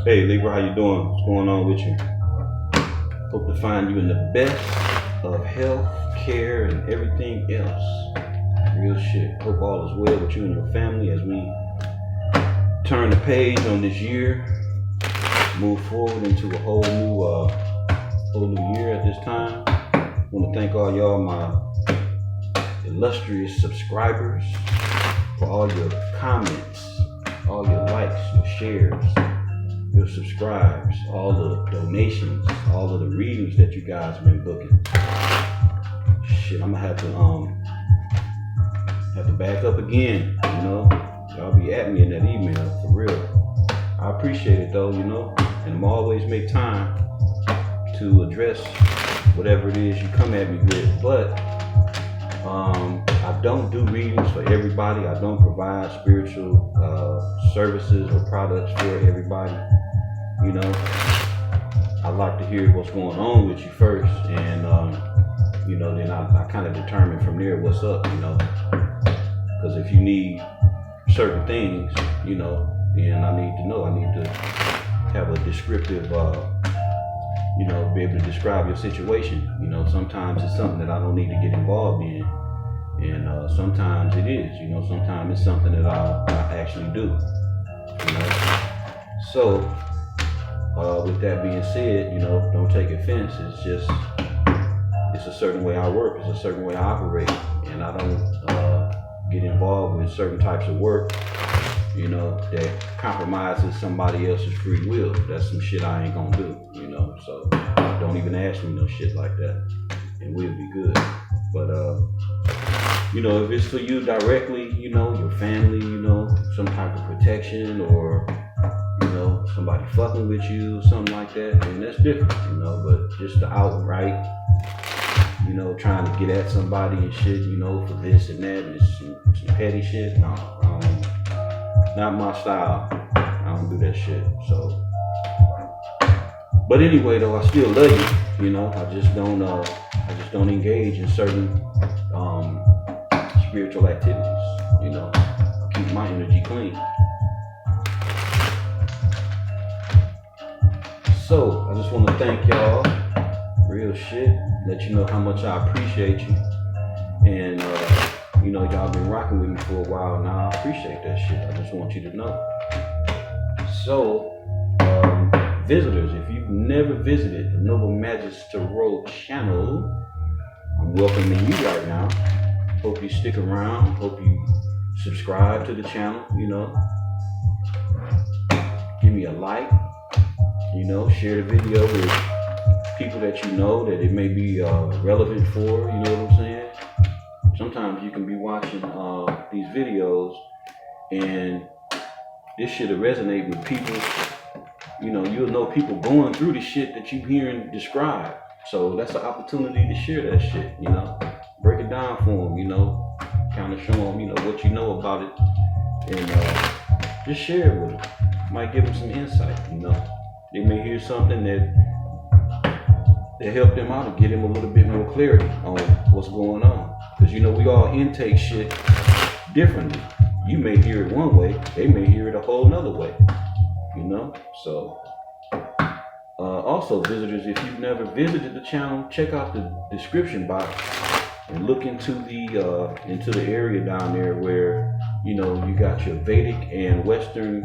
Hey Libra, how you doing? What's going on with you? Hope to find you in the best of health, care, and everything else. Real shit. Hope all is well with you and your family as we turn the page on this year, move forward into a whole new year at this time. I want to thank all y'all, my illustrious subscribers, for all your comments, all your likes, your shares, your subscribes, all the donations, all of the readings that you guys have been booking. Shit, I'm gonna have to back up again, you know. Y'all be at me in that email, for real. I appreciate it though, you know, and I'm always make time to address whatever it is you come at me with, but I don't do readings for everybody. I don't provide spiritual services or products for everybody. You know, I like to hear what's going on with you first, and you know, then I kind of determine from there what's up, you know, because if you need certain things, you know, then I need to know. I need to have a descriptive, you know, be able to describe your situation. You know, sometimes it's something that I don't need to get involved in, and sometimes it is, you know, sometimes it's something that I actually do, you know. So with that being said, you know, don't take offense. It's just, it's a certain way I work. It's a certain way I operate, and I don't get involved with certain types of work, you know, that compromises somebody else's free will. That's some shit I ain't gonna do, you know. So don't even ask me no shit like that, and we'll be good. But you know, if it's for you directly, you know, your family, you know, some type of protection, or you know, somebody fucking with you, something like that, then that's different, you know. But just the outright, you know, trying to get at somebody and shit, you know, for this and that, and some petty shit, no, not my style. I don't do that shit. So, but anyway, though, I still love you, you know. I just don't engage in certain spiritual activities, you know. I keep my energy clean. So I just want to thank y'all, real shit, let you know how much I appreciate you, and you know, y'all been rocking with me for a while now. I appreciate that shit. I just want you to know. So visitors, if you've never visited the Noble Magus Tarot Channel, I'm welcoming you right now. Hope you stick around. Hope you subscribe to the channel, you know. Give me a like, you know, share the video with people that you know that it may be relevant for, you know what I'm saying? Sometimes you can be watching these videos and this shit'll resonate with people. You know, you'll know people going through the shit that you're hearing described. So that's an opportunity to share that shit, you know. Break it down for them, you know. Kind of show them, you know, what you know about it. And just share it with them. Might give them some insight, you know. They may hear something that help them out and get them a little bit more clarity on what's going on. Because, you know, we all intake shit differently. You may hear it one way, they may hear it a whole nother way, you know. So also, visitors, if you've never visited the channel, check out the description box and look into the area down there where, you know, you got your Vedic and Western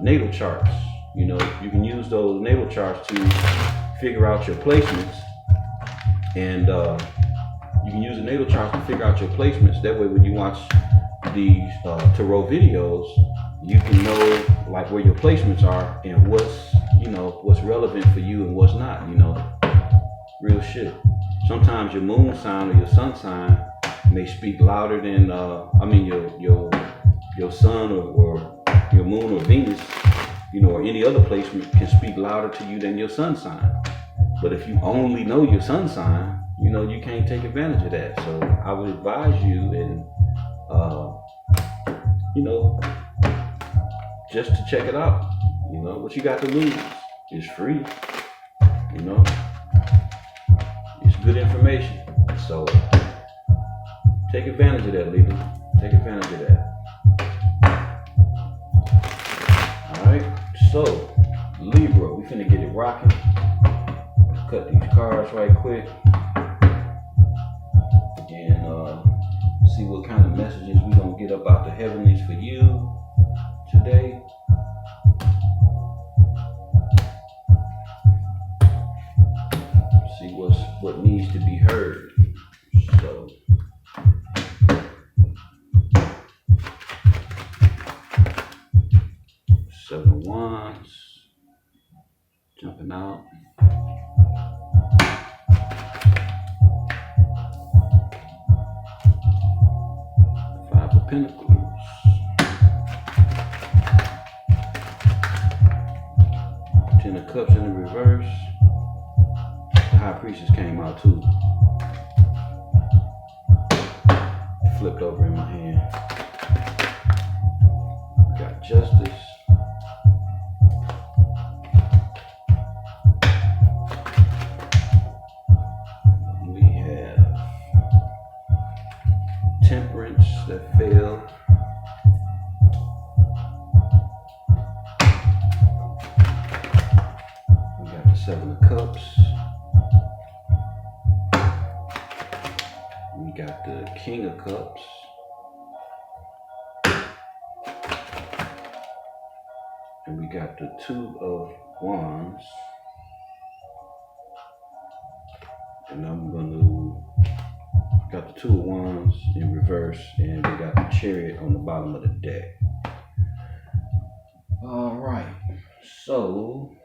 natal charts. You know, you can use those natal charts to figure out your placements, and you can use the natal charts to figure out your placements. That way, when you watch these tarot videos, you can know like where your placements are and what's, you know, what's relevant for you and what's not, you know. Real shit. Sometimes your moon sign or your sun sign may speak louder than your sun or your moon or Venus, you know, or any other placement can speak louder to you than your sun sign. But if you only know your sun sign, you know, you can't take advantage of that. So I would advise you, and you know, just to check it out. You know, what you got to lose? It's free. You know, it's good information. So take advantage of that, Libra. Take advantage of that. All right. So Libra, we finna get it rocking. Cut these cards right quick. And see what kind of messages we gonna get up out the heavenlies for you today. See what needs to be heard. So Seven of Wands jumping out. Five of Pentacles. Ten of Cups in the reverse. The High Priestess came out too. Flipped over in my hand. Got Justice. We have Temperance that failed. We got the Seven of Cups. We got the King of Cups. And we got the Two of Wands. And I'm gonna got the Two of Wands in reverse, and we got the Chariot on the bottom of the deck. Alright, so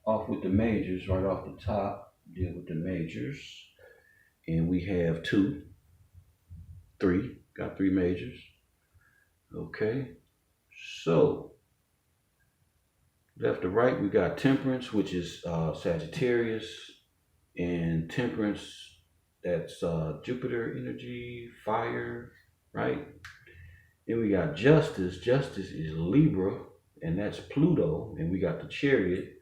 off with the majors right off the top. Deal with the majors. And we have got three majors. Okay, so left to right, we got Temperance, which is Sagittarius, and Temperance, that's Jupiter energy, fire, right? Then we got Justice. Justice is Libra, and that's Pluto. And we got the Chariot,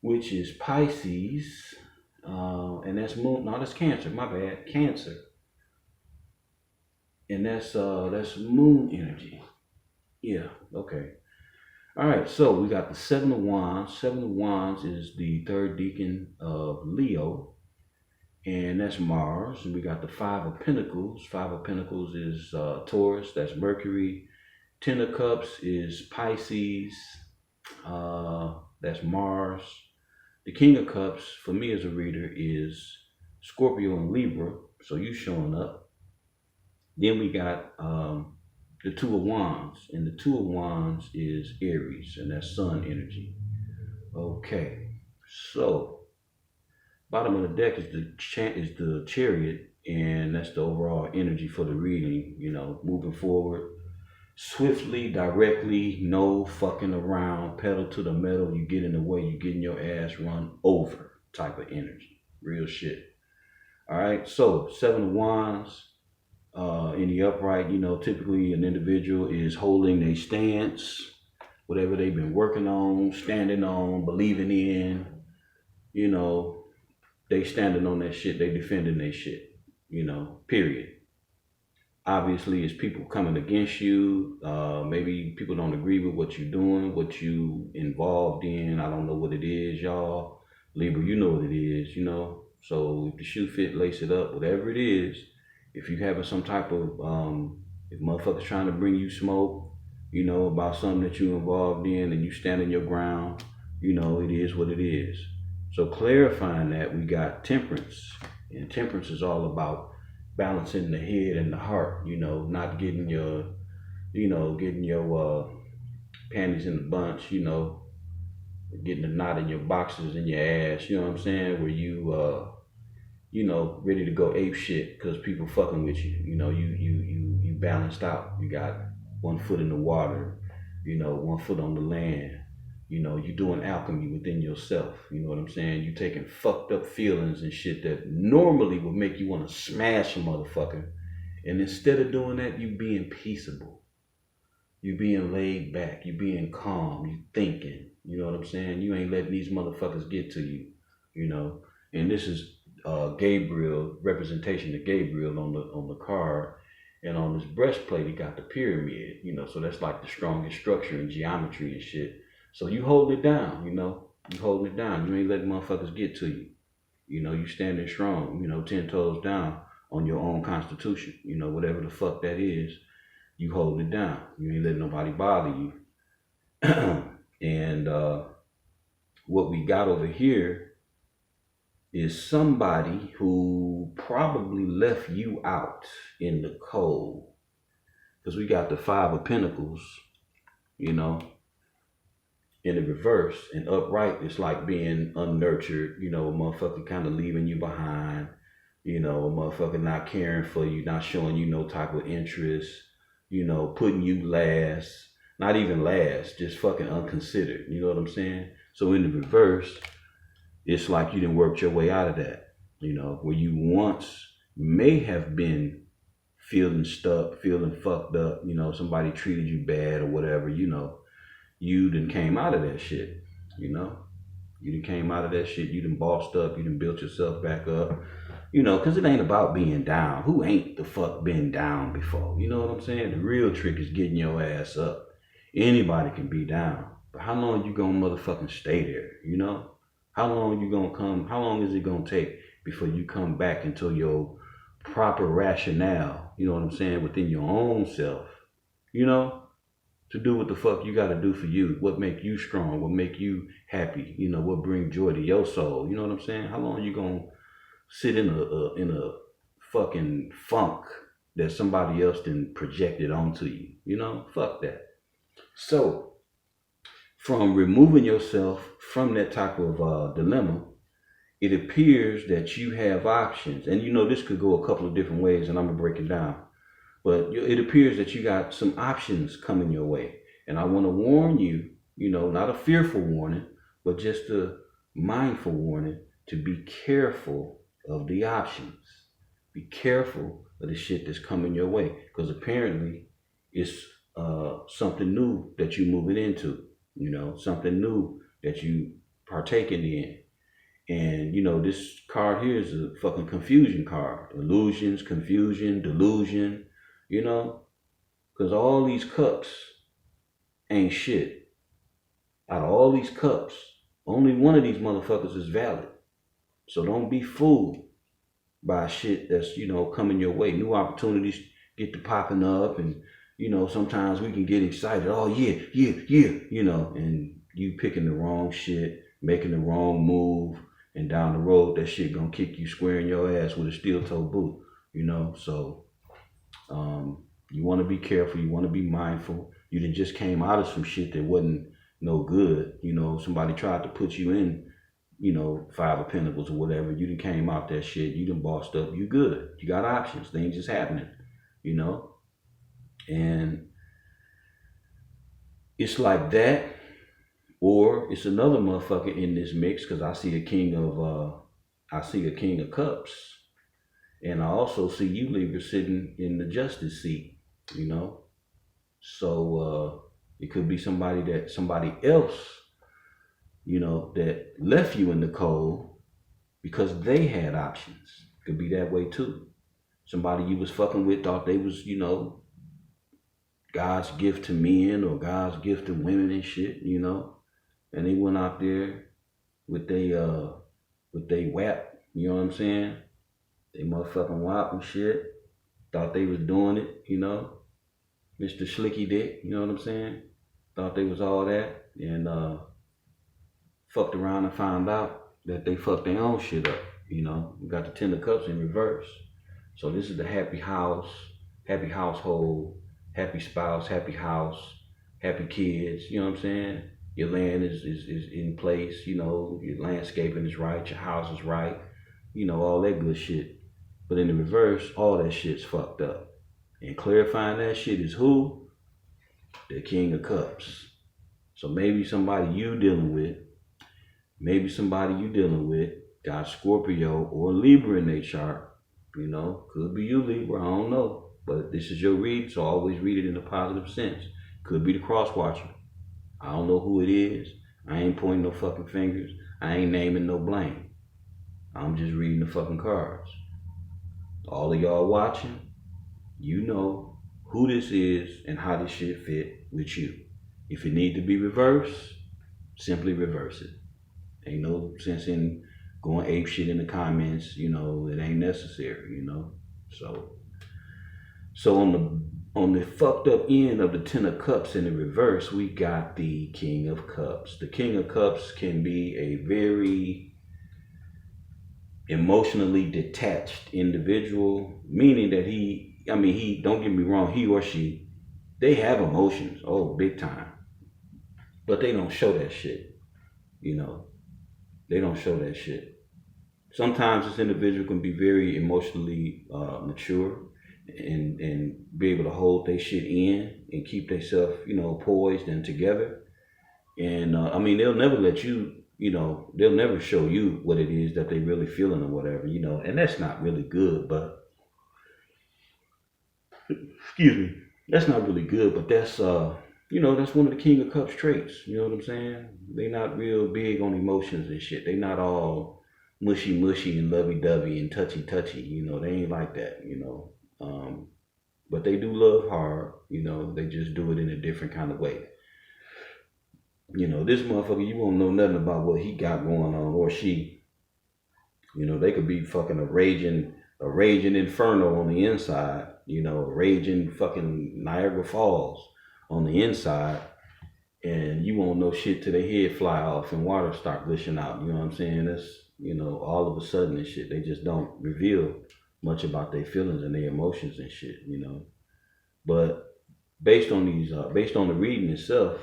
which is Pisces, and that's Moon. No, that's Cancer. My bad, Cancer. And that's Moon energy. Yeah. Okay. All right. So we got the Seven of Wands. Seven of Wands is the third decan of Leo, and that's Mars. And we got the Five of Pentacles. Five of Pentacles is Taurus. That's Mercury. Ten of Cups is Pisces. That's Mars. The King of Cups, for me as a reader, is Scorpio and Libra. So you showing up. Then we got the Two of Wands. And the Two of Wands is Aries. And that's Sun energy. Okay. So bottom of the deck is the Chariot. And that's the overall energy for the reading. You know, moving forward. Swiftly, directly, no fucking around, pedal to the metal. You get in the way, you getting your ass run over type of energy. Real shit. All right, so Seven of Wands in the upright, you know, typically an individual is holding their stance, whatever they've been working on, standing on, believing in, you know, they standing on that shit, they defending their shit, you know, period. Obviously, it's people coming against you. Maybe people don't agree with what you're doing, what you involved in. I don't know what it is, y'all. Libra, you know what it is, you know. So if the shoe fit, lace it up, whatever it is. If you having some type of, if motherfuckers trying to bring you smoke, you know, about something that you involved in and you standing your ground, you know, it is what it is. So clarifying that, we got Temperance. And Temperance is all about balancing the head and the heart, you know, not getting your, panties in the bunch, you know, getting a knot in your boxers and your ass, you know what I'm saying, where you, ready to go ape shit because people fucking with you, you know, you balanced out, you got 1 foot in the water, you know, 1 foot on the land, you know, you doing alchemy within yourself, you know what I'm saying, you taking fucked up feelings and shit that normally would make you want to smash a motherfucker, and instead of doing that, you being peaceable, you being laid back, you being calm, you thinking, you know what I'm saying, you ain't letting these motherfuckers get to you, you know, and this is Gabriel, representation of Gabriel on the card, and on this breastplate he got the pyramid, you know, so that's like the strongest structure in geometry and shit. So you holding it down, you know. You holding it down. You ain't letting motherfuckers get to you. You know, you standing strong, you know, 10 toes down on your own constitution. You know, whatever the fuck that is, you holding it down. You ain't letting nobody bother you. And what we got over here is somebody who probably left you out in the cold. Because we got the Five of Pentacles, you know, in the reverse, and upright, it's like being unnurtured, you know, a motherfucker kind of leaving you behind, you know, a motherfucker not caring for you, not showing you no type of interest, you know, putting you last, not even last, just fucking unconsidered, you know what I'm saying? So in the reverse, it's like you didn't work your way out of that, you know, where you once may have been feeling stuck, feeling fucked up, you know, somebody treated you bad or whatever, you know, you done came out of that shit, you know? You done came out of that shit, you done bossed up, you done built yourself back up, you know, because it ain't about being down. Who ain't the fuck been down before? You know what I'm saying? The real trick is getting your ass up. Anybody can be down, but how long you gonna motherfucking stay there, you know? How long you gonna come, how long is it gonna take before you come back into your proper rationale, you know what I'm saying, within your own self, you know? To do what the fuck you gotta do for you, what make you strong, what make you happy, you know, what bring joy to your soul, you know what I'm saying? How long you gonna sit in a fucking funk that somebody else then projected onto you, you know? Fuck that. So, from removing yourself from that type of dilemma, it appears that you have options. And you know, this could go a couple of different ways, and I'm gonna break it down. But it appears that you got some options coming your way. And I want to warn you, you know, not a fearful warning, but just a mindful warning to be careful of the options. Be careful of the shit that's coming your way. Because apparently it's something new that you're moving into, you know, something new that you partaking in. And, you know, this card here is a fucking confusion card. Illusions, confusion, delusion. You know, because all these cups ain't shit. Out of all these cups, only one of these motherfuckers is valid. So don't be fooled by shit that's, you know, coming your way. New opportunities get to popping up, and, you know, sometimes we can get excited. Oh, yeah, you know, and you picking the wrong shit, making the wrong move, and down the road, that shit gonna kick you square in your ass with a steel toe boot, you know, so... you want to be careful. You want to be mindful. You done just came out of some shit that wasn't no good. You know, somebody tried to put you in, you know, Five of Pentacles or whatever. You done came out that shit. You done bossed up. You good. You got options. Things is happening, you know. And it's like that, or it's another motherfucker in this mix, because I see a king of cups. And I also see you, Libra, sitting in the justice seat, you know. So it could be somebody else, you know, that left you in the cold because they had options. Could be that way too. Somebody you was fucking with thought they was, you know, God's gift to men or God's gift to women and shit, you know. And they went out there with they whap, you know what I'm saying? They motherfucking wop and shit. Thought they was doing it, you know. Mr. Slicky Dick, you know what I'm saying? Thought they was all that. And fucked around and found out that they fucked their own shit up, you know. We got the Ten of Cups in reverse. So this is the happy house, happy household, happy spouse, happy house, happy kids, you know what I'm saying? Your land is in place, you know. Your landscaping is right, your house is right, you know, all that good shit. But in the reverse, all that shit's fucked up. And clarifying that shit is who? The King of Cups. So maybe somebody you dealing with got Scorpio or Libra in their chart. You know, could be you, Libra, I don't know. But this is your read, so always read it in a positive sense. Could be the cross watcher. I don't know who it is. I ain't pointing no fucking fingers. I ain't naming no blame. I'm just reading the fucking cards. All of y'all watching, you know who this is and how this shit fit with you. If it need to be reversed, Simply reverse it. Ain't no sense in going ape shit in the comments, you know, it ain't necessary, you know. So on the fucked up end of the Ten of Cups in the reverse, we got the King of Cups. The King of Cups can be a very emotionally detached individual, meaning that he, don't get me wrong, he or she, they have emotions, big time. But they don't show that shit, you know. They don't show that shit. Sometimes this individual can be very emotionally mature and be able to hold their shit in and keep themselves, you know, poised and together. And they'll never let you, you know, they'll never show you what it is that they really feeling or whatever, you know, and that's not really good, but excuse me, that's not really good, but that's you know, that's one of the King of Cups traits, you know what I'm saying? They not real big on emotions and shit. They not all mushy and lovey-dovey and touchy, you know, they ain't like that, you know. But they do love hard, you know, they just do it in a different kind of way. You know, this motherfucker, you won't know nothing about what he got going on, or she. You know, they could be fucking a raging inferno on the inside, you know, a raging fucking Niagara Falls on the inside, and you won't know shit till their head fly off and water start gushing out, you know what I'm saying? That's, you know, all of a sudden and shit, they just don't reveal much about their feelings and their emotions and shit, you know. But based on the reading itself,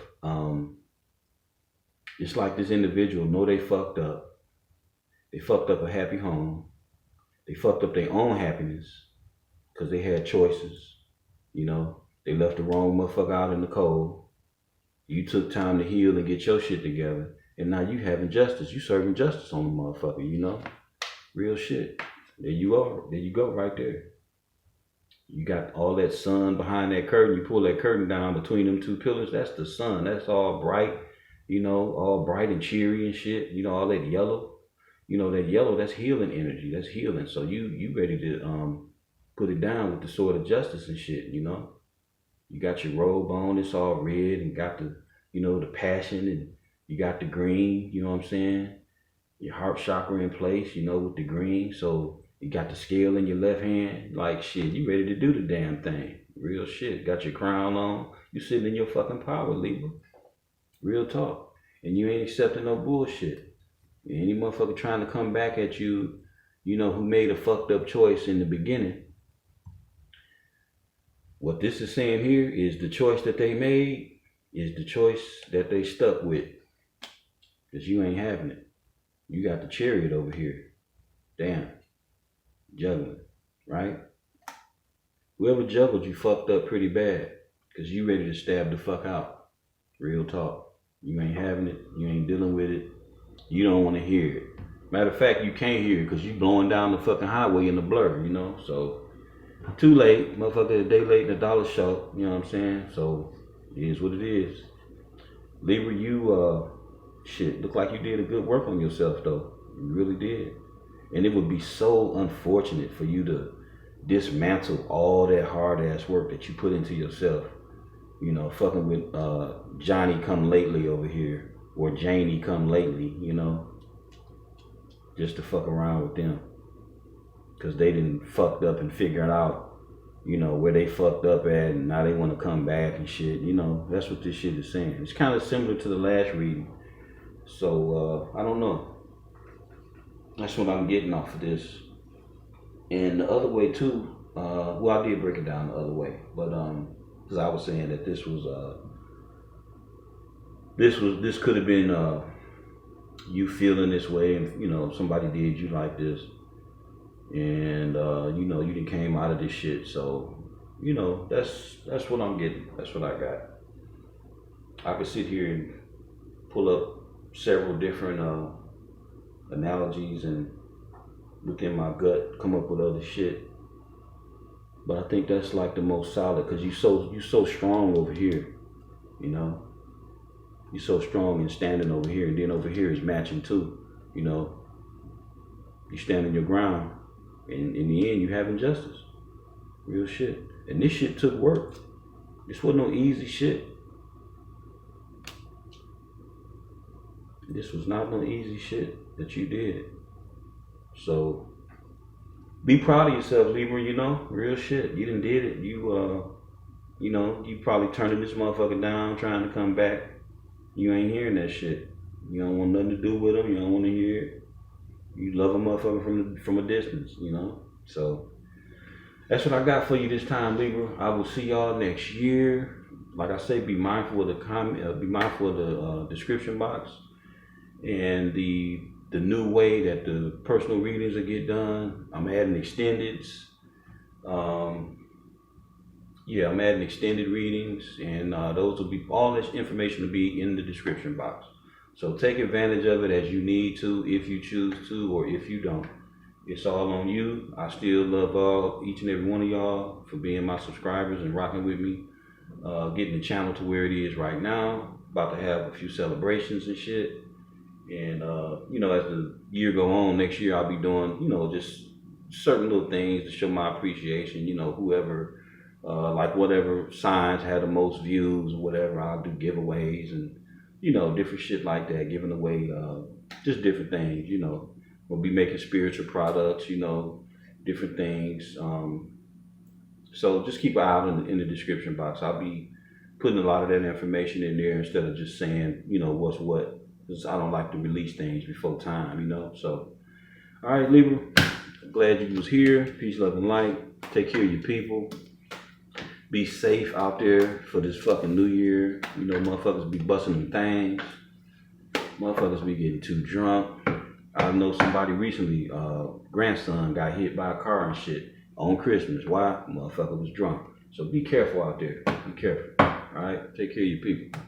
it's like this individual know they fucked up. They fucked up a happy home. They fucked up their own happiness because they had choices, you know. They left the wrong motherfucker out in the cold. You took time to heal and get your shit together, and now you having justice. You serving justice on the motherfucker, you know. Real shit. There you are. There you go, right there. You got all that sun behind that curtain. You pull that curtain down between them two pillars. That's the sun. That's all bright, you know, all bright and cheery and shit. You know, all that yellow. You know, that yellow, that's healing energy. That's healing. So you ready to put it down with the sword of justice and shit, you know. You got your robe on, it's all red, and got the, you know, the passion, and you got the green, you know what I'm saying? Your heart chakra in place, you know, with the green. So you got the scale in your left hand, like shit, you ready to do the damn thing. Real shit. Got your crown on, you sitting in your fucking power, Libra. Real talk. And you ain't accepting no bullshit. Any motherfucker trying to come back at you, you know, who made a fucked up choice in the beginning. What this is saying here is the choice that they made is the choice that they stuck with. Because you ain't having it. You got the Chariot over here. Damn. Juggling. Right? Whoever juggled you fucked up pretty bad. Because you ready to stab the fuck out. Real talk. You ain't having it. You ain't dealing with it. You don't want to hear it. Matter of fact, you can't hear it because you blowing down the fucking highway in the blur, you know? So, too late. Motherfucker, a day late and a dollar short. You know what I'm saying? So, it is what it is. Libra, you, shit, look like you did a good work on yourself, though. You really did. And it would be so unfortunate for you to dismantle all that hard-ass work that you put into yourself. You know, fucking with Johnny come lately over here. Or Janie come lately, you know. Just to fuck around with them. Because they done fucked up and figured out, you know, where they fucked up at, and now they want to come back and shit. You know, that's what this shit is saying. It's kind of similar to the last reading. So, I don't know. That's what I'm getting off of this. And the other way too, well, I did break it down the other way. But, because I was saying that this could have been you feeling this way, and, you know, somebody did you like this. And, you know, you done came out of this shit. So, you know, that's what I'm getting. That's what I got. I could sit here and pull up several different analogies and look in my gut, come up with other shit. But I think that's like the most solid, because you so strong over here, you know. You're so strong and standing over here, and then over here is matching too, you know. You standing your ground. And in the end, you having justice. Real shit. And this shit took work. This wasn't no easy shit. This was not no easy shit that you did. So be proud of yourself, Libra, you know, real shit. You done did it. You know, you probably turning this motherfucker down, trying to come back. You ain't hearing that shit. You don't want nothing to do with him. You don't want to hear it. You love a motherfucker from a distance, you know. So that's what I got for you this time, Libra. I will see y'all next year. Like I say, be mindful of the be mindful of the description box and the new way that the personal readings will get done. I'm adding extendeds. Yeah, I'm adding extended readings, and those will be, all this information will be in the description box. So take advantage of it as you need to, if you choose to, or if you don't. It's all on you. I still love each and every one of y'all for being my subscribers and rocking with me, getting the channel to where it is right now. About to have a few celebrations and shit. And, you know, as the year go on, next year I'll be doing, you know, just certain little things to show my appreciation. You know, whoever, like whatever signs had the most views or whatever, I'll do giveaways and, you know, different shit like that, giving away just different things, you know. We'll be making spiritual products, you know, different things. So just keep an eye out in the description box. I'll be putting a lot of that information in there instead of just saying, you know, what's what. Because I don't like to release things before time, you know. So, all right, Libra, glad you was here. Peace, love, and light. Take care of your people. Be safe out there for this fucking new year. You know, motherfuckers be busting them things. Motherfuckers be getting too drunk. I know somebody recently, grandson got hit by a car and shit on Christmas. Why? Motherfucker was drunk. So be careful out there. Be careful. All right? Take care of your people.